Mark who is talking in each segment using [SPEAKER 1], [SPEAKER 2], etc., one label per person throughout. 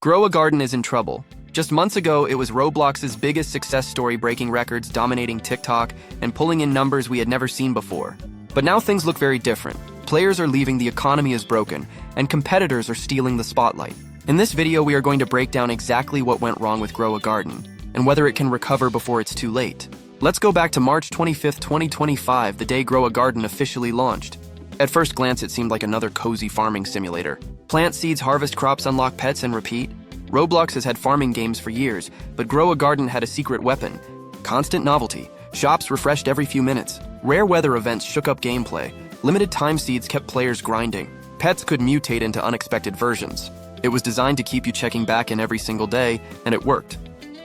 [SPEAKER 1] Grow a Garden is in trouble. Just months ago, it was Roblox's biggest success story, breaking records, dominating TikTok, and pulling in numbers we had never seen before. But now things look very different. Players are leaving, the economy is broken, and competitors are stealing the spotlight. In this video, we are going to break down exactly what went wrong with Grow a Garden, and whether it can recover before it's too late. Let's go back to March 25th, 2025, the day Grow a Garden officially launched. At first glance, it seemed like another cozy farming simulator. Plant seeds, harvest crops, unlock pets, and repeat. Roblox has had farming games for years, but Grow a Garden had a secret weapon: constant novelty. Shops refreshed every few minutes. Rare weather events shook up gameplay. Limited time seeds kept players grinding. Pets could mutate into unexpected versions. It was designed to keep you checking back in every single day, and it worked.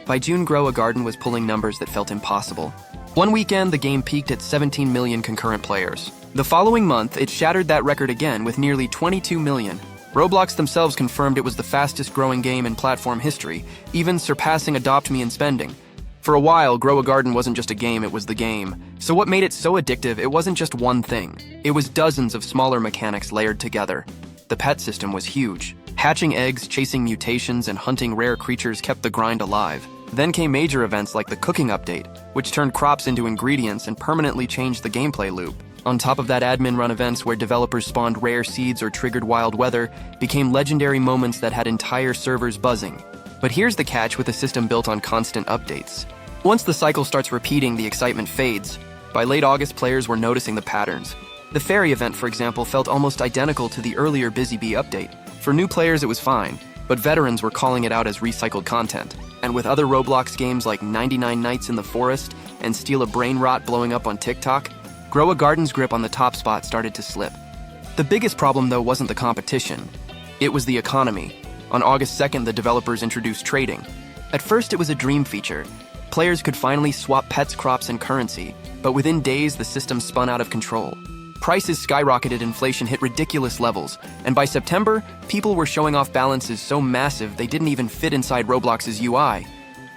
[SPEAKER 1] By June, Grow a Garden was pulling numbers that felt impossible. One weekend, the game peaked at 17 million concurrent players. The following month, it shattered that record again with nearly 22 million. Roblox themselves confirmed it was the fastest growing game in platform history, even surpassing Adopt Me in spending. For a while, Grow a Garden wasn't just a game, it was the game. So what made it so addictive, it wasn't just one thing. It was dozens of smaller mechanics layered together. The pet system was huge. Hatching eggs, chasing mutations, and hunting rare creatures kept the grind alive. Then came major events like the cooking update, which turned crops into ingredients and permanently changed the gameplay loop. On top of that, admin-run events where developers spawned rare seeds or triggered wild weather became legendary moments that had entire servers buzzing. But here's the catch with a system built on constant updates. Once the cycle starts repeating, the excitement fades. By late August, players were noticing the patterns. The fairy event, for example, felt almost identical to the earlier Busy Bee update. For new players, it was fine, but veterans were calling it out as recycled content. And with other Roblox games like 99 Nights in the Forest and Steal a Brain Rot blowing up on TikTok, Grow a Garden's grip on the top spot started to slip. The biggest problem, though, wasn't the competition. It was the economy. On August 2nd, the developers introduced trading. At first, it was a dream feature. Players could finally swap pets, crops, and currency, but within days, the system spun out of control. Prices skyrocketed, inflation hit ridiculous levels, and by September, people were showing off balances so massive they didn't even fit inside Roblox's UI.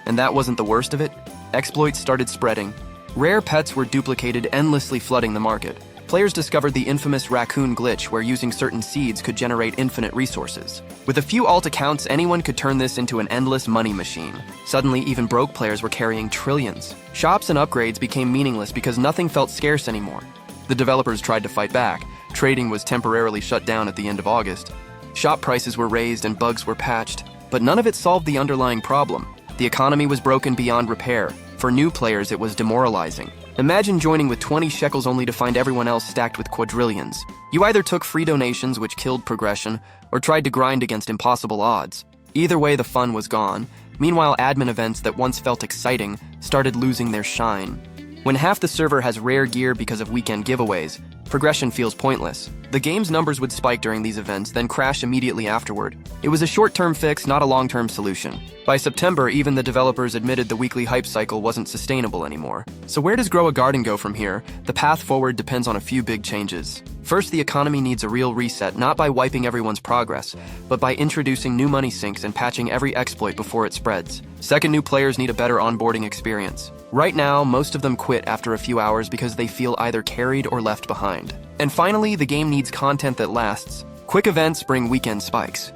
[SPEAKER 1] And that wasn't the worst of it. Exploits started spreading. Rare pets were duplicated, endlessly flooding the market. Players discovered the infamous raccoon glitch, where using certain seeds could generate infinite resources. With a few alt accounts, anyone could turn this into an endless money machine. Suddenly, even broke players were carrying trillions. Shops and upgrades became meaningless because nothing felt scarce anymore. The developers tried to fight back. Trading was temporarily shut down at the end of August. Shop prices were raised and bugs were patched, but none of it solved the underlying problem. The economy was broken beyond repair. For new players, it was demoralizing. Imagine joining with 20 shekels only to find everyone else stacked with quadrillions. You either took free donations, which killed progression, or tried to grind against impossible odds. Either way, the fun was gone. Meanwhile, admin events that once felt exciting started losing their shine. When half the server has rare gear because of weekend giveaways, progression feels pointless. The game's numbers would spike during these events, then crash immediately afterward. It was a short-term fix, not a long-term solution. By September, even the developers admitted the weekly hype cycle wasn't sustainable anymore. So where does Grow a Garden go from here? The path forward depends on a few big changes. First, the economy needs a real reset, not by wiping everyone's progress, but by introducing new money sinks and patching every exploit before it spreads. Second, new players need a better onboarding experience. Right now, most of them quit after a few hours because they feel either carried or left behind. And finally, the game needs content that lasts. Quick events bring weekend spikes.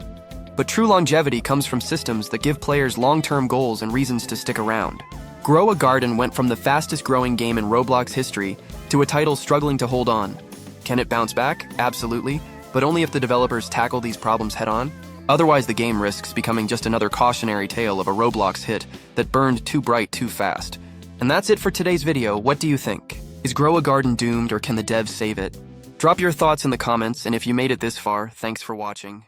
[SPEAKER 1] But true longevity comes from systems that give players long-term goals and reasons to stick around. Grow a Garden went from the fastest growing game in Roblox history to a title struggling to hold on. Can it bounce back? Absolutely, but only if the developers tackle these problems head-on. Otherwise, the game risks becoming just another cautionary tale of a Roblox hit that burned too bright too fast. And that's it for today's video. What do you think? Is Grow a Garden doomed, or can the devs save it? Drop your thoughts in the comments, and if you made it this far, thanks for watching.